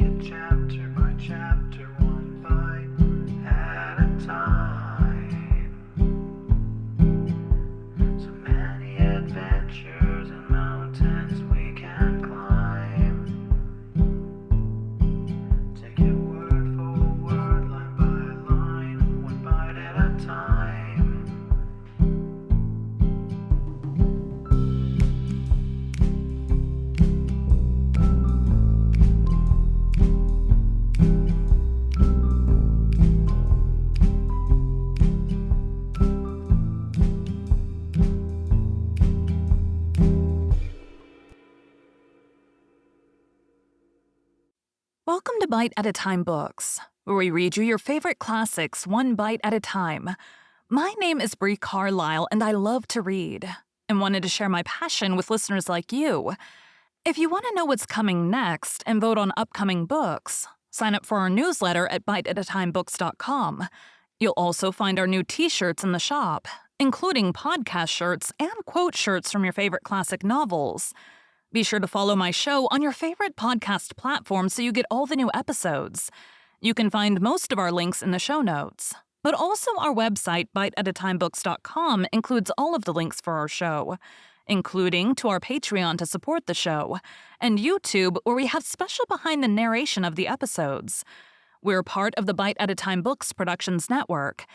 it chapter by chapter, one bite at a time. So many adventures and mountains we can climb. Take it word for word, line by line, one bite at a time. Welcome to Bite at a Time Books, where we read you your favorite classics one bite at a time. My name is Bree Carlile, and I love to read, and wanted to share my passion with listeners like you. If you want to know what's coming next and vote on upcoming books, sign up for our newsletter at biteatatimebooks.com. You'll also find our new t-shirts in the shop, including podcast shirts and quote shirts from your favorite classic novels. Be sure to follow my show on your favorite podcast platform so you get all the new episodes. You can find most of our links in the show notes, but also our website, biteatatimebooks.com, includes all of the links for our show, including to our Patreon to support the show, and YouTube, where we have special behind the narration of the episodes. We're part of the Bite at a Time Books Productions Network.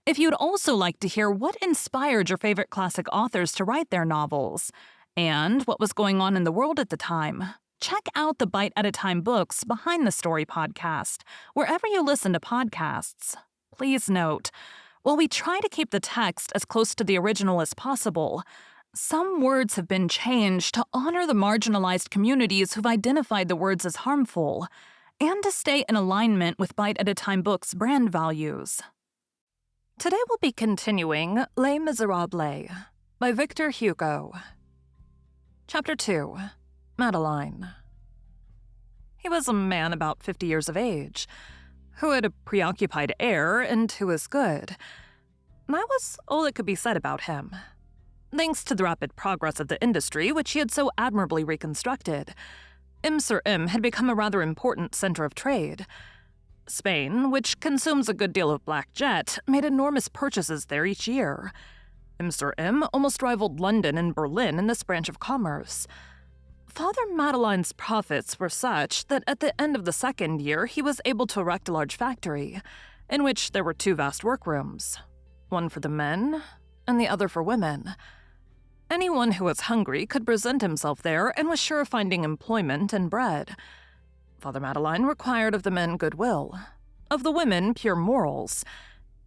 If you'd also like to hear what inspired your favorite classic authors to write their novels, and what was going on in the world at the time, check out the Bite at a Time Books Behind the Story podcast, wherever you listen to podcasts. Please note, while we try to keep the text as close to the original as possible, some words have been changed to honor the marginalized communities who've identified the words as harmful, and to stay in alignment with Bite at a Time Books' brand values. Today we'll be continuing Les Miserables by Victor Hugo. Chapter 2. Madeline. He was a man about 50 years of age, who had a preoccupied air and who was good. That was all that could be said about him. Thanks to the rapid progress of the industry, which he had so admirably reconstructed, M had become a rather important center of trade. Spain, which consumes a good deal of black jet, made enormous purchases there each year. M almost rivaled London and Berlin in this branch of commerce. Father Madeline's profits were such that at the end of the second year he was able to erect a large factory, in which there were two vast workrooms, one for the men and the other for women. Anyone who was hungry could present himself there and was sure of finding employment and bread. Father Madeline required of the men goodwill, of the women pure morals,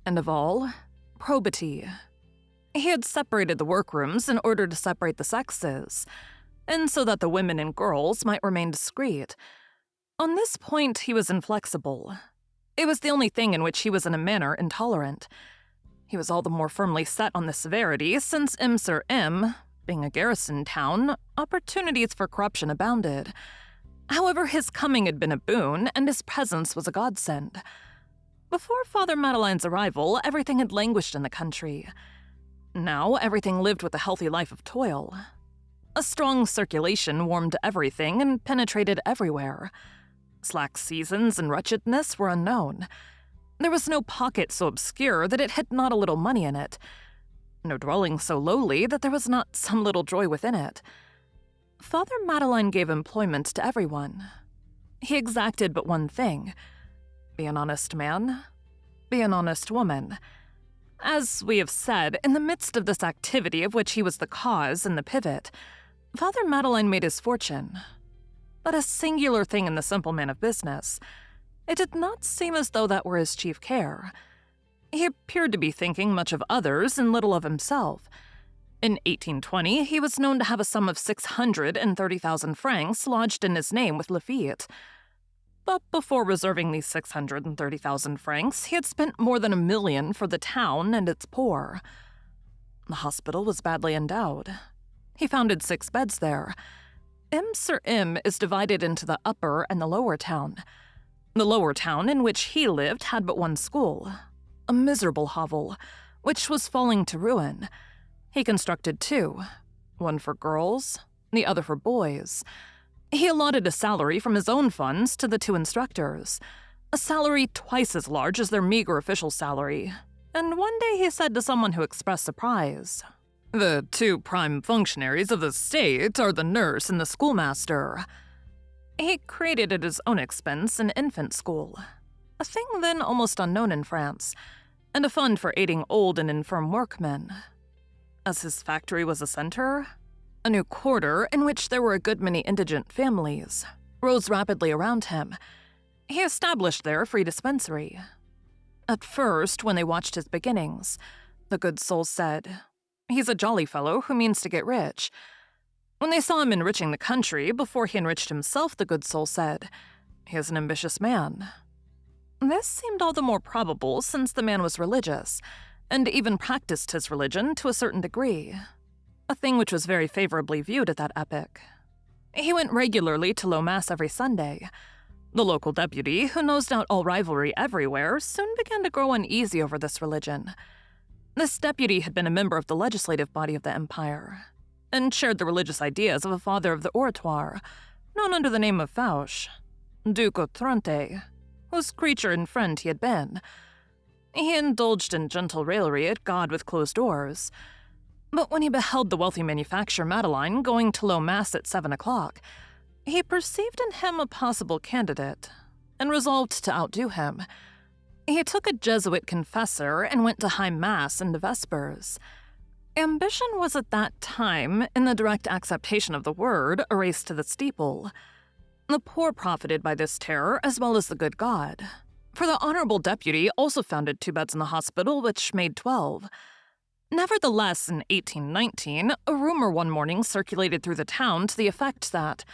and of all, probity. He had separated the workrooms in order to separate the sexes, and so that the women and girls might remain discreet. On this point he was inflexible. It was the only thing in which he was in a manner intolerant. He was all the more firmly set on this severity since M, being a garrison town, opportunities for corruption abounded. However, his coming had been a boon, and his presence was a godsend. Before Father Madeline's arrival, everything had languished in the country. Now everything lived with a healthy life of toil. A strong circulation warmed everything and penetrated everywhere. Slack seasons and wretchedness were unknown. There was no pocket so obscure that it had not a little money in it, no dwelling so lowly that there was not some little joy within it. Father Madeline gave employment to everyone. He exacted but one thing: be an honest man, be an honest woman. As we have said, in the midst of this activity of which he was the cause and the pivot, Father Madeline made his fortune. But a singular thing in the simple man of business, it did not seem as though that were his chief care. He appeared to be thinking much of others and little of himself. In 1820, he was known to have a sum of 630,000 francs lodged in his name with Lafitte. But before reserving these 630,000 francs, he had spent more than $1 million for the town and its poor. The hospital was badly endowed. He founded 6 beds there. M is divided into the upper and the lower town. The lower town in which he lived had but one school, a miserable hovel, which was falling to ruin. He constructed 2, one for girls, the other for boys. He allotted a salary from his own funds to the two instructors, a salary twice as large as their meager official salary. And one day he said to someone who expressed surprise, "The two prime functionaries of the state are the nurse and the schoolmaster." He created at his own expense an infant school, a thing then almost unknown in France, and a fund for aiding old and infirm workmen. As his factory was a center, a new quarter in which there were a good many indigent families rose rapidly around him. He established there a free dispensary. At first, when they watched his beginnings, the good souls said, "He's a jolly fellow who means to get rich." When they saw him enriching the country before he enriched himself, the good soul said, "He is an ambitious man." This seemed all the more probable since the man was religious, and even practiced his religion to a certain degree, a thing which was very favorably viewed at that epoch. He went regularly to low mass every Sunday. The local deputy, who nosed out all rivalry everywhere, soon began to grow uneasy over this religion. This deputy had been a member of the legislative body of the empire, and shared the religious ideas of a father of the oratoire, known under the name of Fauche, Duc Otrante, whose creature and friend he had been. He indulged in gentle raillery at God with closed doors. But when he beheld the wealthy manufacturer Madeleine going to low mass at 7 o'clock, he perceived in him a possible candidate, and resolved to outdo him. He took a Jesuit confessor and went to high mass and to vespers. Ambition was at that time, in the direct acceptation of the word, a race to the steeple. The poor profited by this terror as well as the good God, for the honorable deputy also founded 2 beds in the hospital, which made 12. Nevertheless, in 1819, a rumor one morning circulated through the town to the effect that,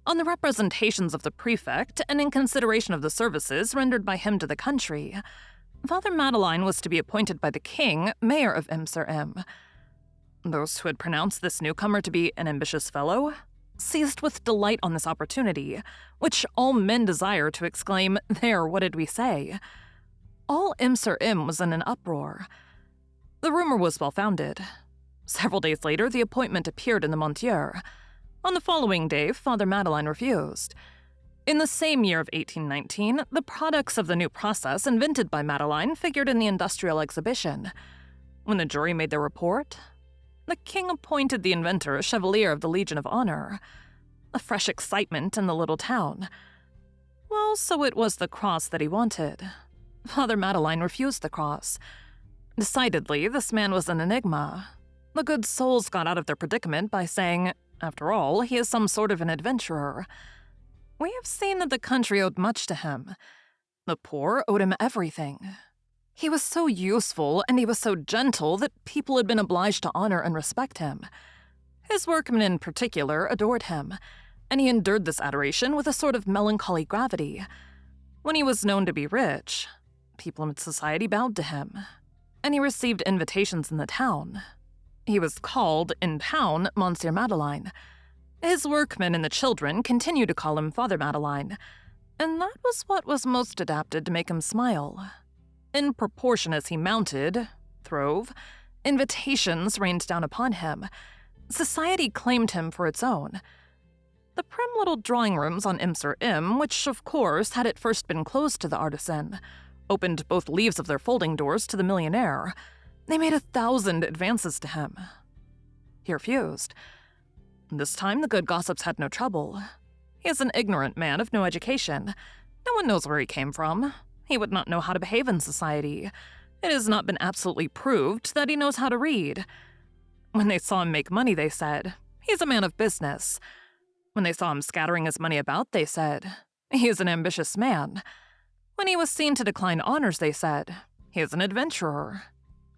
on the representations of the prefect and in consideration of the services rendered by him to the country, Father Madeleine was to be appointed by the king mayor of M. Those who had pronounced this newcomer to be an ambitious fellow seized with delight on this opportunity, which all men desire to exclaim, "There, what did we say?" All M. was in an uproar. The rumor was well-founded. Several days later, the appointment appeared in the Montier. On the following day, Father Madeleine refused. In the same year of 1819, the products of the new process invented by Madeleine figured in the industrial exhibition. When the jury made their report, the king appointed the inventor a Chevalier of the Legion of Honor. A fresh excitement in the little town. Well, so it was the cross that he wanted. Father Madeleine refused the cross. Decidedly, this man was an enigma. The good souls got out of their predicament by saying, "After all, he is some sort of an adventurer." We have seen that the country owed much to him. The poor owed him everything. He was so useful and he was so gentle that people had been obliged to honor and respect him. His workmen in particular adored him, and he endured this adoration with a sort of melancholy gravity. When he was known to be rich, people in society bowed to him, and he received invitations in the town. He was called, in town, Monsieur Madeleine. His workmen and the children continued to call him Father Madeleine, and that was what was most adapted to make him smile. In proportion as he mounted, throve, invitations rained down upon him. Society claimed him for its own. The prim little drawing rooms on M, which of course had at first been closed to the artisan, opened both leaves of their folding doors to the millionaire. They made 1,000 advances to him. He refused. This time the good gossips had no trouble. He is an ignorant man of no education. No one knows where he came from. He would not know how to behave in society. It has not been absolutely proved that he knows how to read. When they saw him make money, they said, "He's a man of business." When they saw him scattering his money about, they said, "He is an ambitious man." When he was seen to decline honors, they said, "He is an adventurer."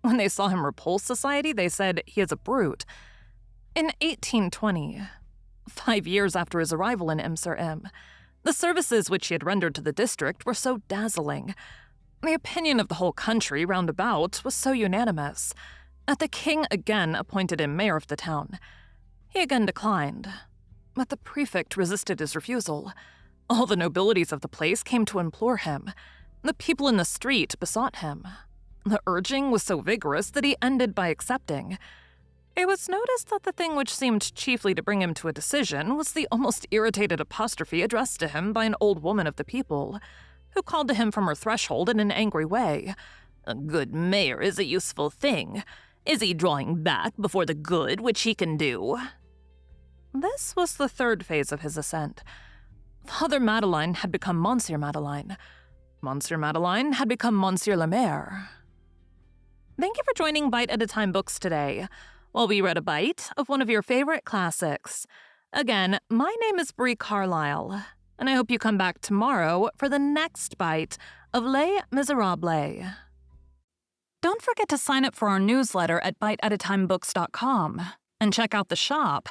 When they saw him repulse society, they said, "He is a brute." In 1820, 5 years after his arrival in M, the services which he had rendered to the district were so dazzling. The opinion of the whole country round about was so unanimous that the king again appointed him mayor of the town. He again declined, but the prefect resisted his refusal. All the nobilities of the place came to implore him. The people in the street besought him. The urging was so vigorous that he ended by accepting. It was noticed that the thing which seemed chiefly to bring him to a decision was the almost irritated apostrophe addressed to him by an old woman of the people, who called to him from her threshold in an angry way. "A good mayor is a useful thing. Is he drawing back before the good which he can do?" This was the third phase of his ascent. Father Madeleine had become Monsieur Madeleine. Monsieur Madeleine had become Monsieur le Maire. Thank you for joining Bite at a Time Books today, while we read a bite of one of your favorite classics. Again, my name is Bree Carlile, and I hope you come back tomorrow for the next bite of Les Miserables. Don't forget to sign up for our newsletter at biteatatimebooks.com and check out the shop.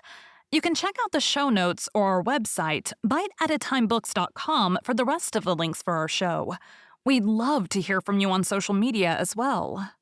You can check out the show notes or our website, biteatatimebooks.com, for the rest of the links for our show. We'd love to hear from you on social media as well.